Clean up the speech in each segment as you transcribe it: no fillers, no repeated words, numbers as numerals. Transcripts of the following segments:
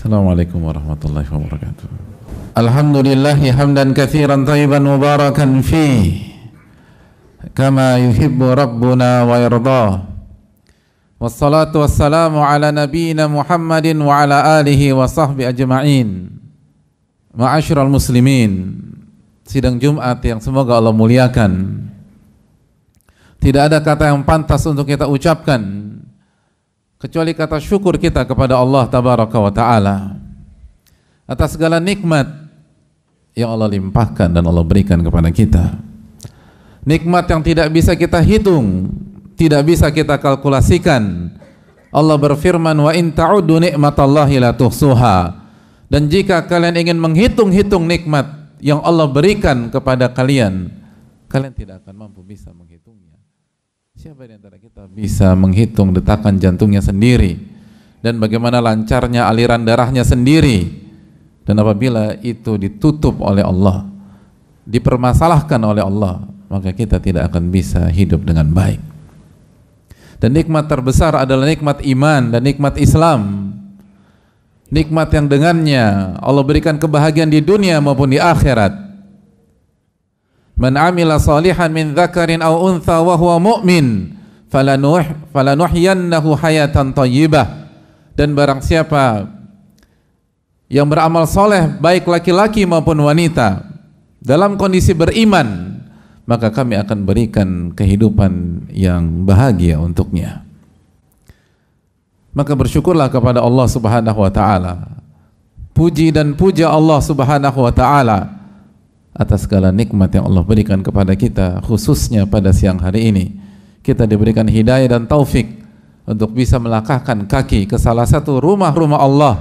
Assalamualaikum warahmatullahi wabarakatuh. Alhamdulillahi hamdan katsiran thayyiban mubarakan fi kama yuhibbu rabbuna wa yardah. Wassalatu wassalamu ala nabiyyina Muhammadin wa ala alihi wa sahbihi ajma'in. Ma'asyiral muslimin, sidang Jumat yang semoga Allah muliakan. Tidak ada kata yang pantas untuk kita ucapkan kecuali kata syukur kita kepada Allah Tabaraka wa Ta'ala atas segala nikmat yang Allah limpahkan dan Allah berikan kepada kita. Nikmat yang tidak bisa kita hitung, tidak bisa kita kalkulasikan. Allah berfirman, wa in ta'uddu ni'matallahi la tuhsuha. Dan jika kalian ingin menghitung-hitung nikmat yang Allah berikan kepada kalian, kalian tidak akan mampu bisa menghitungnya. Siapa di antara kita bisa menghitung detakan jantungnya sendiri dan bagaimana lancarnya aliran darahnya sendiri? Dan apabila itu ditutup oleh Allah, dipermasalahkan oleh Allah, maka kita tidak akan bisa hidup dengan baik. Dan nikmat terbesar adalah nikmat iman dan nikmat Islam. Nikmat yang dengannya Allah berikan kebahagiaan di dunia maupun di akhirat. Man amila salihan min dzakarin aw untha wa huwa mu'min falanuhyiyannahu hayatan thayyibah. Dan barang siapa yang beramal soleh baik laki-laki maupun wanita dalam kondisi beriman, maka kami akan berikan kehidupan yang bahagia untuknya. Maka bersyukurlah kepada Allah Subhanahu wa taala. Puji dan puja Allah Subhanahu wa taala atas segala nikmat yang Allah berikan kepada kita, khususnya pada siang hari ini. Kita diberikan hidayah dan taufik untuk bisa melangkahkan kaki ke salah satu rumah-rumah Allah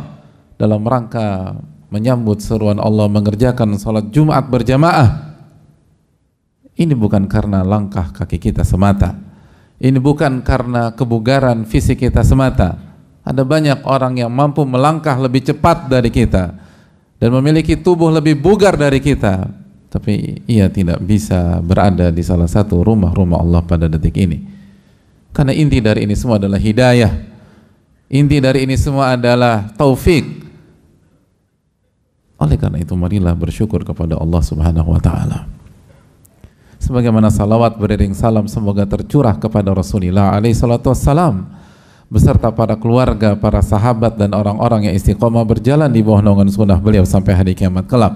dalam rangka menyambut seruan Allah mengerjakan salat Jumat berjamaah. Ini bukan karena langkah kaki kita semata, ini bukan karena kebugaran fisik kita semata. Ada banyak orang yang mampu melangkah lebih cepat dari kita dan memiliki tubuh lebih bugar dari kita, tapi ia tidak bisa berada di salah satu rumah-rumah Allah pada detik ini. Karena inti dari ini semua adalah hidayah, inti dari ini semua adalah taufik. Oleh karena itu marilah bersyukur kepada Allah Subhanahu wa taala. Sebagaimana salawat beriring salam semoga tercurah kepada Rasulullah alaihi salatu wassalam beserta para keluarga, para sahabat dan orang-orang yang istiqomah berjalan di bawah naungan sunnah beliau sampai hari kiamat kelak.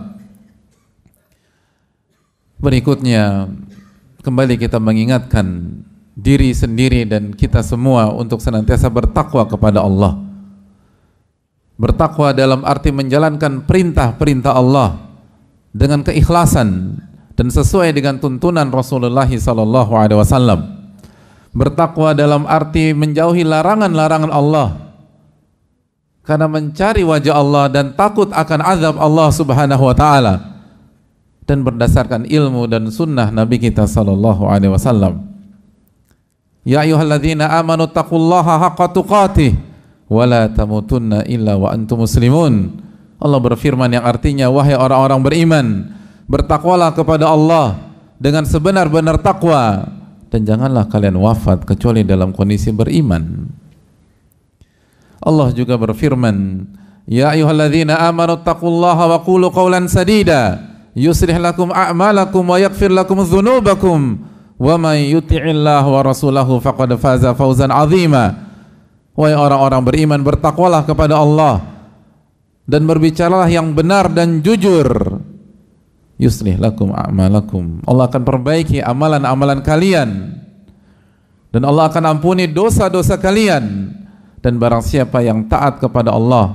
Berikutnya kembali kita mengingatkan diri sendiri dan kita semua untuk senantiasa bertakwa kepada Allah. Bertakwa dalam arti menjalankan perintah-perintah Allah dengan keikhlasan dan sesuai dengan tuntunan Rasulullah SAW. Bertakwa dalam arti menjauhi larangan-larangan Allah karena mencari wajah Allah dan takut akan azab Allah Subhanahu wa taala, dan berdasarkan ilmu dan sunnah Nabi kita SAW. Ya ayyuhalladzina amanu taqullaha haqqa tuqatih wa la tamutunna illa wa antum muslimun. Allah berfirman yang artinya, wahai orang-orang beriman, bertakwalah kepada Allah dengan sebenar-benar takwa, dan janganlah kalian wafat kecuali dalam kondisi beriman. Allah juga berfirman, ya ayyuhalladzina amanu taqullaha wa qulu qawlan sadida yuslih lakum a'malakum wa yaghfir lakum dzunubakum wa may yuti'illah wa rasulahu faqad faza fawzan 'azima. Wahai orang-orang beriman, bertakwalah kepada Allah dan berbicaralah yang benar dan jujur. Yuslih lakum a'malakum, Allah akan perbaiki amalan-amalan kalian dan Allah akan ampuni dosa-dosa kalian. Dan barang siapa yang taat kepada Allah,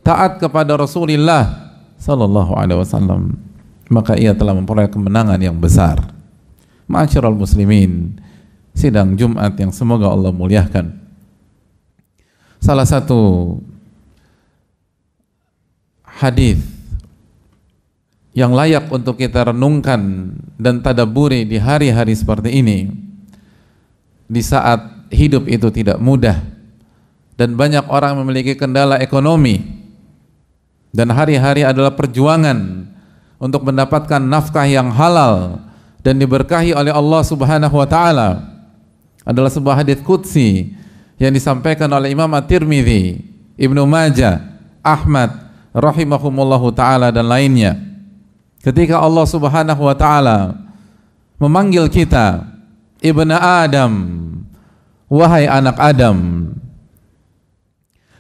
taat kepada Rasulullah sallallahu alaihi wasallam, maka ia telah memperoleh kemenangan yang besar. Ma'asyiral muslimin, sidang Jumat yang semoga Allah muliakan. Salah satu hadis yang layak untuk kita renungkan dan tadabburi di hari-hari seperti ini, di saat hidup itu tidak mudah dan banyak orang memiliki kendala ekonomi dan hari-hari adalah perjuangan untuk mendapatkan nafkah yang halal dan diberkahi oleh Allah Subhanahu wa taala, adalah sebuah hadits qudsi yang disampaikan oleh Imam At-Tirmidzi, Ibnu Majah, Ahmad rahimahumullahu ta'ala dan lainnya. Ketika Allah subhanahu wa ta'ala memanggil kita, Ibnu Adam, wahai anak Adam,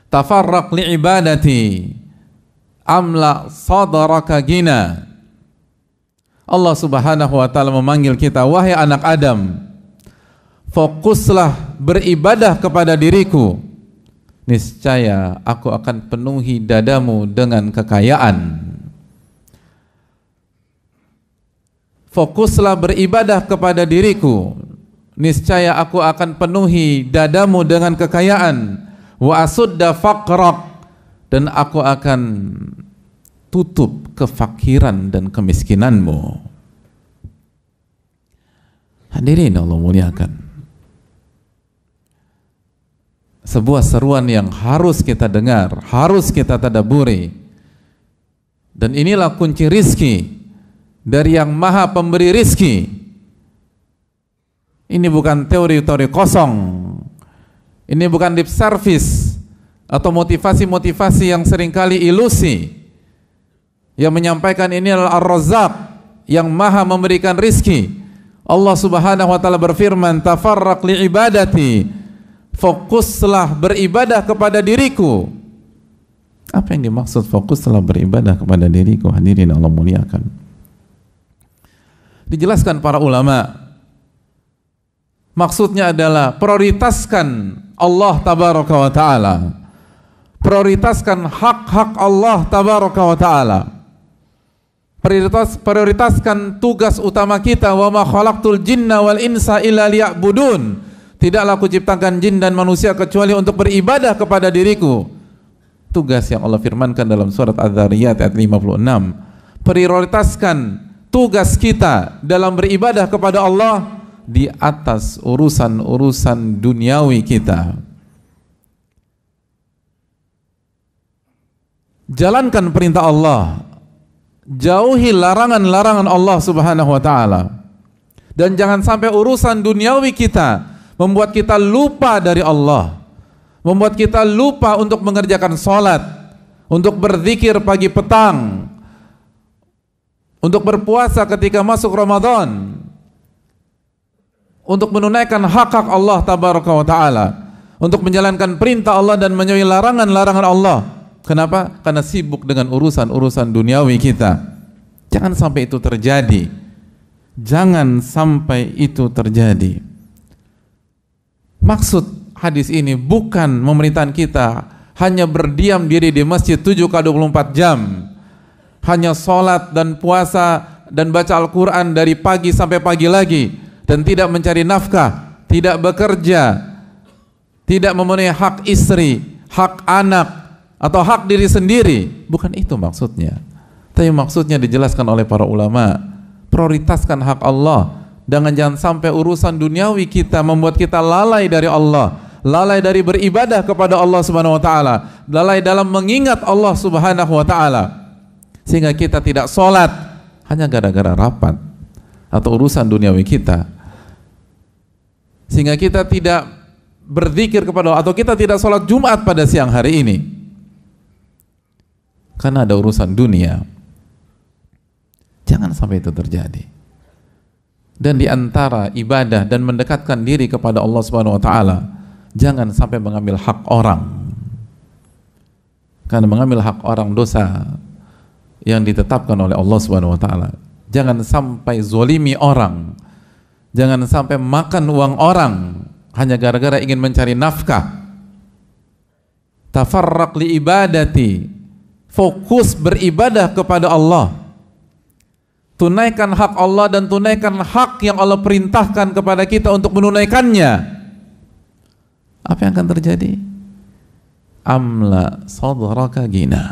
tafarraq li ibadati amla sadraka gina. Allah subhanahu wa ta'ala memanggil kita, wahai anak Adam, fokuslah beribadah kepada diriku, niscaya aku akan penuhi dadamu dengan kekayaan. Fokuslah beribadah kepada diriku, niscaya aku akan penuhi dadamu dengan kekayaan. Wa asudda faqrak, dan aku akan tutup kefakiran dan kemiskinanmu. Hadirin Allah muliakan, sebuah seruan yang harus kita dengar, harus kita tadabburi. Dan inilah kunci rizki dari yang maha pemberi rizki. Ini bukan teori-teori kosong, ini bukan lip service atau motivasi-motivasi yang seringkali ilusi. Yang menyampaikan ini adalah Ar-Razzaq yang maha memberikan rizki. Allah subhanahu wa ta'ala berfirman, tafarraq li ibadati, fokuslah beribadah kepada diriku. Apa yang dimaksud fokuslah beribadah kepada diriku? Hadirin Allah muliakan, dijelaskan para ulama, maksudnya adalah prioritaskan Allah tabaraka wa ta'ala, prioritaskan hak-hak Allah tabaraka wa ta'ala, prioritaskan tugas utama kita, wa ma khalaqtul jinna wal insa illa liya'budun, tidaklah aku ciptakan jin dan manusia kecuali untuk beribadah kepada diriku. Tugas yang Allah firmankan dalam surat Az-Zariyat ayat 56. Prioritaskan tugas kita dalam beribadah kepada Allah di atas urusan-urusan duniawi kita. Jalankan perintah Allah, jauhi larangan-larangan Allah subhanahu wa ta'ala, dan jangan sampai urusan duniawi kita membuat kita lupa dari Allah, membuat kita lupa untuk mengerjakan sholat, untuk berzikir pagi petang, untuk berpuasa ketika masuk Ramadan, untuk menunaikan hak-hak Allah tabaraka wa ta'ala, untuk menjalankan perintah Allah dan menjauhi larangan-larangan Allah. Kenapa? Karena sibuk dengan urusan-urusan duniawi kita. Jangan sampai itu terjadi. Jangan sampai itu terjadi. Maksud hadis ini bukan memerintahkan kita hanya berdiam diri di masjid 7x24 jam, hanya sholat dan puasa dan baca Al-Quran dari pagi sampai pagi lagi, dan tidak mencari nafkah, tidak bekerja, tidak memenuhi hak istri, hak anak, atau hak diri sendiri. Bukan itu maksudnya. Tapi maksudnya dijelaskan oleh para ulama, prioritaskan hak Allah. Jangan sampai urusan duniawi kita membuat kita lalai dari Allah, lalai dari beribadah kepada Allah subhanahu wa ta'ala, lalai dalam mengingat Allah subhanahu wa ta'ala, sehingga kita tidak sholat hanya gara-gara rapat atau urusan duniawi kita, sehingga kita tidak berzikir kepada Allah, atau kita tidak sholat Jumat pada siang hari ini karena ada urusan dunia. Jangan sampai itu terjadi. Dan di antara ibadah dan mendekatkan diri kepada Allah subhanahu wa ta'ala, jangan sampai mengambil hak orang, karena mengambil hak orang dosa yang ditetapkan oleh Allah subhanahu wa ta'ala. Jangan sampai zolimi orang, jangan sampai makan uang orang hanya gara-gara ingin mencari nafkah. Tafarraq li ibadati, fokus beribadah kepada Allah, tunaikan hak Allah dan tunaikan hak yang Allah perintahkan kepada kita untuk menunaikannya. Apa yang akan terjadi? Amla sadraka gina,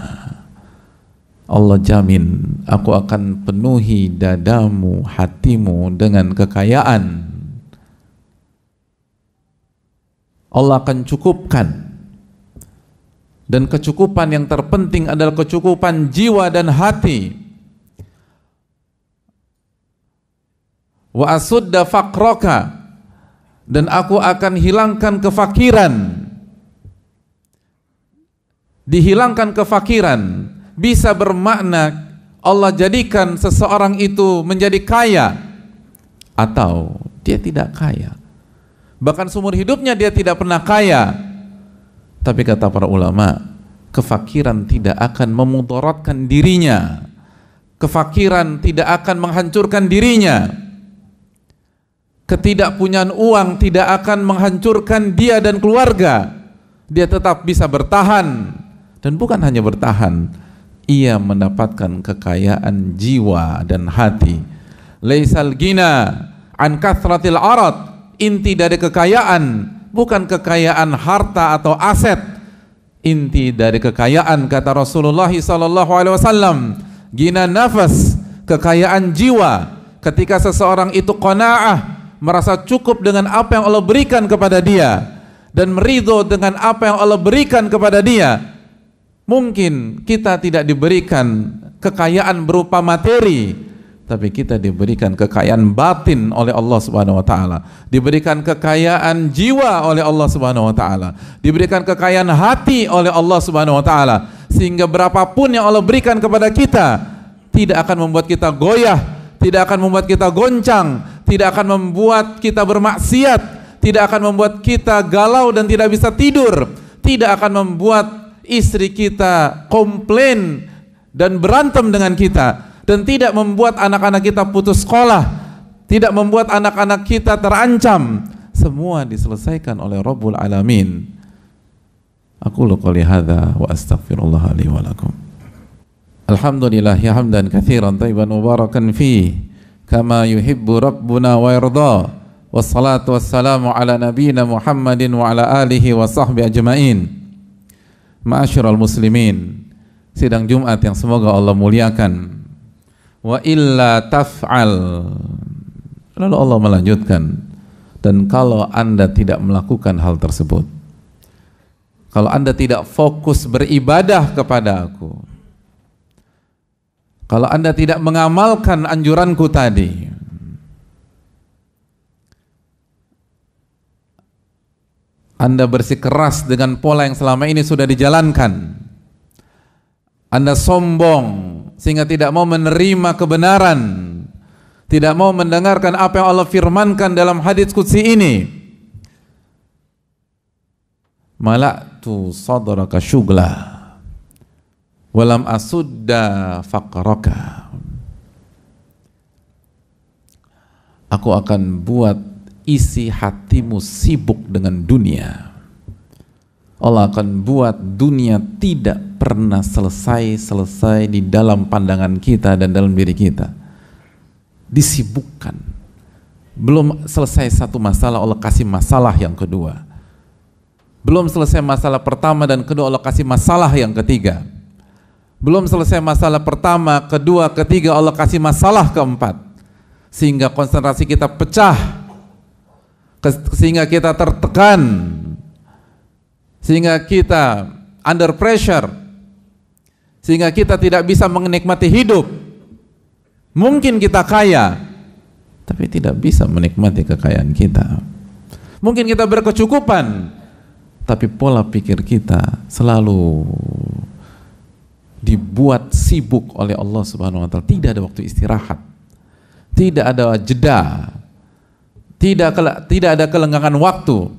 Allah jamin aku akan penuhi dadamu, hatimu dengan kekayaan. Allah akan cukupkan, dan kecukupan yang terpenting adalah kecukupan jiwa dan hati. Wa asudda faqraka, dan aku akan hilangkan kefakiran. dihilangkan kefakiran, bisa bermakna Allah jadikan seseorang itu menjadi kaya atau dia tidak kaya. Bahkan seumur hidupnya dia tidak pernah kaya. Tapi kata para ulama, kefakiran tidak akan memudaratkan dirinya. Kefakiran tidak akan menghancurkan dirinya. Ketidakpunyaan uang tidak akan menghancurkan dia dan keluarga. Dia tetap bisa bertahan. Dan bukan hanya bertahan, ia mendapatkan kekayaan jiwa dan hati. Laisal gina an kathratil arad. Inti dari kekayaan bukan kekayaan harta atau aset. Inti dari kekayaan, kata Rasulullah SAW, gina nafas, kekayaan jiwa. Ketika seseorang itu qanaah, merasa cukup dengan apa yang Allah berikan kepada dia dan meridho dengan apa yang Allah berikan kepada dia. Mungkin kita tidak diberikan kekayaan berupa materi, tapi kita diberikan kekayaan batin oleh Allah Subhanahu wa taala, diberikan kekayaan jiwa oleh Allah Subhanahu wa taala, diberikan kekayaan hati oleh Allah Subhanahu wa taala, sehingga berapapun yang Allah berikan kepada kita tidak akan membuat kita goyah, tidak akan membuat kita goncang, tidak akan membuat kita bermaksiat, tidak akan membuat kita galau dan tidak bisa tidur, tidak akan membuat istri kita komplain dan berantem dengan kita, dan tidak membuat anak-anak kita putus sekolah, tidak membuat anak-anak kita terancam. Semua diselesaikan oleh Rabbul Alamin. Aqulu qouli hadza wa astaghfirullah li wa lakum. Alhamdulillah hamdan katsiran thayyiban mubarakan fi kama yuhibbu rabbuna wa yarda. Wassalatu wassalamu ala nabiyyina Muhammadin wa ala alihi wa sahbihi ajmain. Ma'asyiral muslimin, sidang Jumat yang semoga Allah muliakan. Wa illa taf'al. Lalu Allah melanjutkan, dan kalau Anda tidak melakukan hal tersebut, kalau Anda tidak fokus beribadah kepada Aku, kalau Anda tidak mengamalkan anjuranku tadi, Anda bersikeras dengan pola yang selama ini sudah dijalankan, Anda sombong sehingga tidak mau menerima kebenaran, tidak mau mendengarkan apa yang Allah firmankan dalam hadits qudsi ini, mala'tu sadraka syugla walam asudda faqraka. Aku akan buat isi hatimu sibuk dengan dunia. Allah akan buat dunia tidak pernah selesai di dalam pandangan kita dan dalam diri kita. Disibukkan. Belum selesai satu masalah, Allah kasih masalah yang kedua. Belum selesai masalah pertama dan kedua, Allah kasih masalah yang ketiga. Belum selesai masalah pertama, kedua, ketiga, Allah kasih masalah keempat. Sehingga konsentrasi kita pecah, sehingga kita tertekan, sehingga kita under pressure, sehingga kita tidak bisa menikmati hidup. Mungkin kita kaya, tapi tidak bisa menikmati kekayaan kita. Mungkin kita berkecukupan, tapi pola pikir kita selalu dibuat sibuk oleh Allah Subhanahu wa taala. Tidak ada waktu istirahat, tidak ada jeda, tidak ada kelenggangan waktu,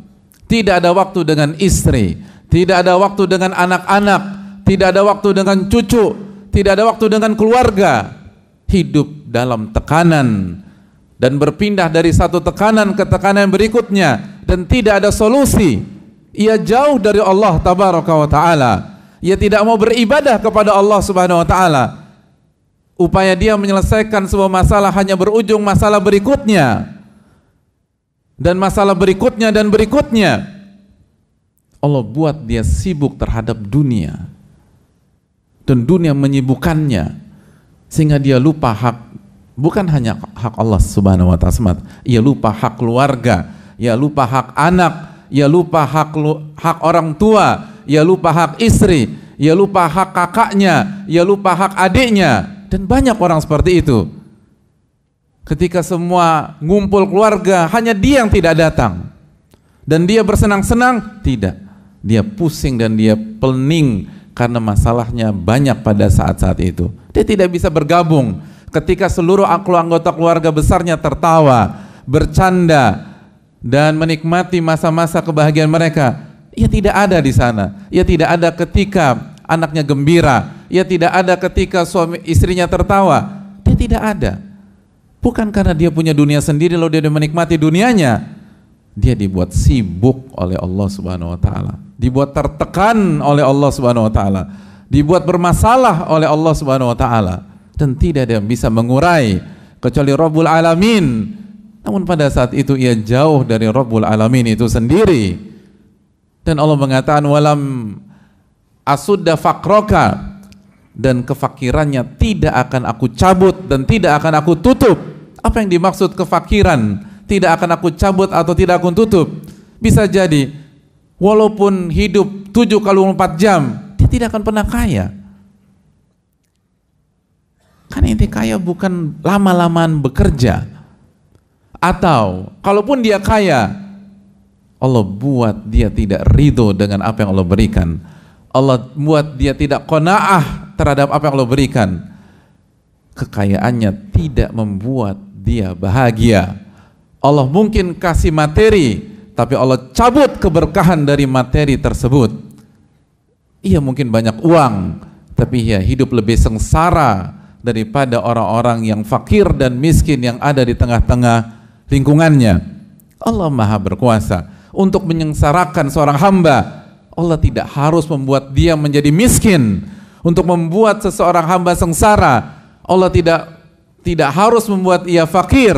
tidak ada waktu dengan istri, tidak ada waktu dengan anak-anak, tidak ada waktu dengan cucu, tidak ada waktu dengan keluarga. Hidup dalam tekanan dan berpindah dari satu tekanan ke tekanan berikutnya, dan tidak ada solusi. Ia jauh dari Allah tabaraka wa ta'ala. Ia tidak mau beribadah kepada Allah Subhanahu wa ta'ala. Upaya dia menyelesaikan sebuah masalah hanya berujung masalah berikutnya, dan masalah berikutnya dan berikutnya. Allah buat dia sibuk terhadap dunia, dan dunia menyibukkannya, sehingga dia lupa hak, bukan hanya hak Allah Subhanahu wa ta'ala, ia lupa hak keluarga, ia lupa hak anak, ia lupa hak orang tua, ia lupa hak istri, ia lupa hak kakaknya, ia lupa hak adiknya. Dan banyak orang seperti itu. Ketika semua ngumpul keluarga, hanya dia yang tidak datang, dan dia bersenang-senang, tidak, dia pusing dan dia pening karena masalahnya banyak pada saat-saat itu. Dia tidak bisa bergabung ketika seluruh anggota keluarga besarnya tertawa, bercanda, dan menikmati masa-masa kebahagiaan mereka. Ia tidak ada di sana. Ia tidak ada ketika anaknya gembira. Ia tidak ada ketika suami istrinya tertawa. Dia tidak ada. Bukan karena dia punya dunia sendiri lalu dia menikmati dunianya. Dia dibuat sibuk oleh Allah Subhanahu wa taala, dibuat tertekan oleh Allah Subhanahu wa taala, dibuat bermasalah oleh Allah Subhanahu wa taala, dan tidak ada yang bisa mengurai kecuali Rabbul Alamin. Namun pada saat itu ia jauh dari Rabbul Alamin itu sendiri. Dan Allah mengatakan walam asudda faqraka, dan kefakirannya tidak akan aku cabut dan tidak akan aku tutup. Apa yang dimaksud kefakiran? Tidak akan aku cabut atau tidak aku tutup. Bisa jadi walaupun hidup 7x24 jam, dia tidak akan pernah kaya. Karena inti kaya bukan lama-lamaan bekerja. Atau kalaupun dia kaya, Allah buat dia tidak ridho dengan apa yang Allah berikan. Allah buat dia tidak qanaah terhadap apa yang Allah berikan. Kekayaannya tidak membuat dia bahagia. Allah mungkin kasih materi, tapi Allah cabut keberkahan dari materi tersebut. Ia mungkin banyak uang, tapi ia hidup lebih sengsara daripada orang-orang yang fakir dan miskin yang ada di tengah-tengah lingkungannya. Allah Maha berkuasa untuk menyengsarakan seorang hamba. Allah tidak harus membuat dia menjadi miskin untuk membuat seseorang hamba sengsara. Allah tidak harus membuat ia fakir.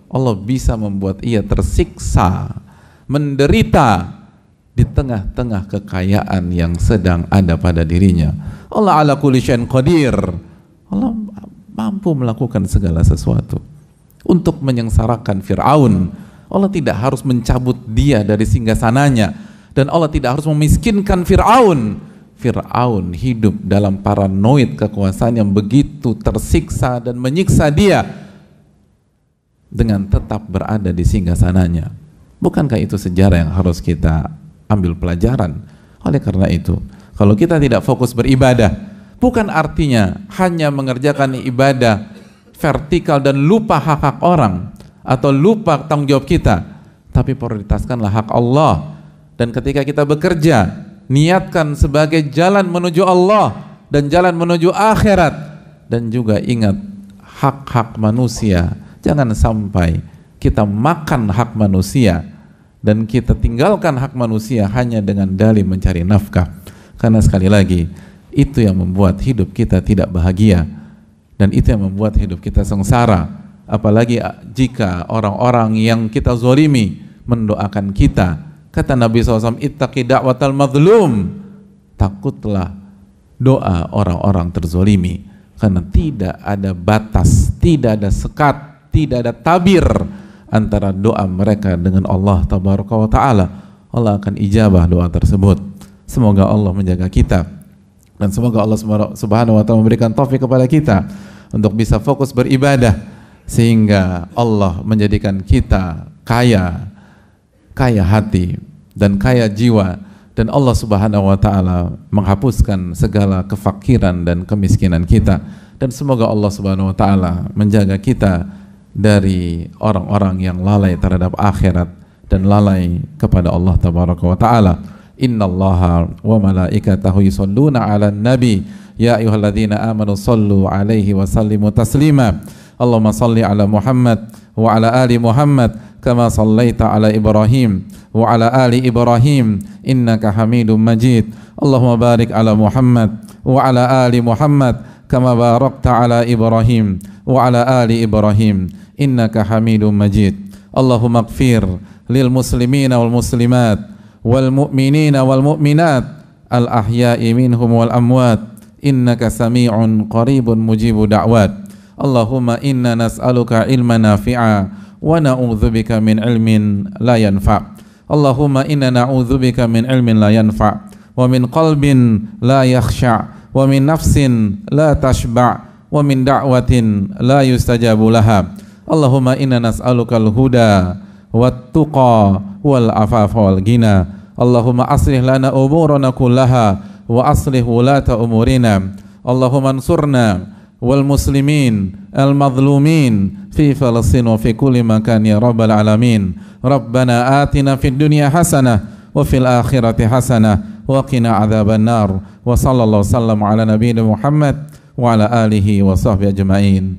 Allah bisa membuat ia tersiksa, menderita di tengah-tengah kekayaan yang sedang ada pada dirinya. Allah ala kulli syai'in qadir. Allah mampu melakukan segala sesuatu. Untuk menyengsarakan Fir'aun, Allah tidak harus mencabut dia dari singgasananya, dan Allah tidak harus memiskinkan Fir'aun. Fir'aun hidup dalam paranoid kekuasaan yang begitu tersiksa dan menyiksa dia dengan tetap berada di singgasananya. Bukankah itu sejarah yang harus kita ambil pelajaran? Oleh karena itu, kalau kita tidak fokus beribadah, bukan artinya hanya mengerjakan ibadah vertikal dan lupa hak-hak orang atau lupa tanggung jawab kita, tapi prioritaskanlah hak Allah. Dan ketika kita bekerja, niatkan sebagai jalan menuju Allah dan jalan menuju akhirat. Dan juga ingat hak-hak manusia. Jangan sampai kita makan hak manusia dan kita tinggalkan hak manusia hanya dengan dalih mencari nafkah. Karena sekali lagi, itu yang membuat hidup kita tidak bahagia, dan itu yang membuat hidup kita sengsara. Apalagi jika orang-orang yang kita zolimi mendoakan kita. Kata Nabi SAW, ittaqi da'watal mazlum, takutlah doa orang-orang terzolimi. Karena tidak ada batas, tidak ada sekat, tidak ada tabir antara doa mereka dengan Allah Tabaraka wa Ta'ala. Allah akan ijabah doa tersebut. Semoga Allah menjaga kita, dan semoga Allah Subhanahu wa Ta'ala memberikan taufik kepada kita untuk bisa fokus beribadah, sehingga Allah menjadikan kita kaya hati dan kaya jiwa, dan Allah Subhanahu wa Ta'ala menghapuskan segala kefakiran dan kemiskinan kita. Dan semoga Allah Subhanahu wa Ta'ala menjaga kita dari orang-orang yang lalai terhadap akhirat dan lalai kepada Allah Tabaraka wa Ta'ala. Innallaha wa malaikatahu yusholluna 'alan nabi ya ayyuhalladzina amanu shallu 'alaihi wa sallimu taslima. Allahumma shalli 'ala Muhammad wa 'ala ali Muhammad kama shallaita 'ala Ibrahim wa 'ala ali Ibrahim innaka Hamidum Majid. Allahumma barik 'ala Muhammad wa 'ala ali Muhammad kama barakta 'ala Ibrahim wa 'ala ali Ibrahim innaka Hamidum Majid. Allahumma ighfir lil muslimina wal muslimat wal mu'minina wal mu'minat al ahya'i minhum wal amwat innaka sami'un qaribun mujibu da'wat. Allahumma inna nas'aluka ilman nafi'a wa na'udzubika min ilmin la yanfa'. Allahumma inna na'udzubika min ilmin la yanfa' wa min qalbin la yakhsha' wa min nafsin la tashba' wa min da'watin la yustajabu laha. Allahumma inna nas'aluka al-huda wat-tuqa wal afafa wal ghina. Allahumma aslih lana umurana kullaha وأصلح ولاة أمورنا اللهم انصرنا والمسلمين المظلومين في فلسطين وفي كل مكان يا رب العالمين ربنا آتنا في الدنيا حسنة وفي الآخرة حسنة وقنا عذاب النار وصلى الله وسلم على نبينا محمد وعلى آله وصحبه أجمعين.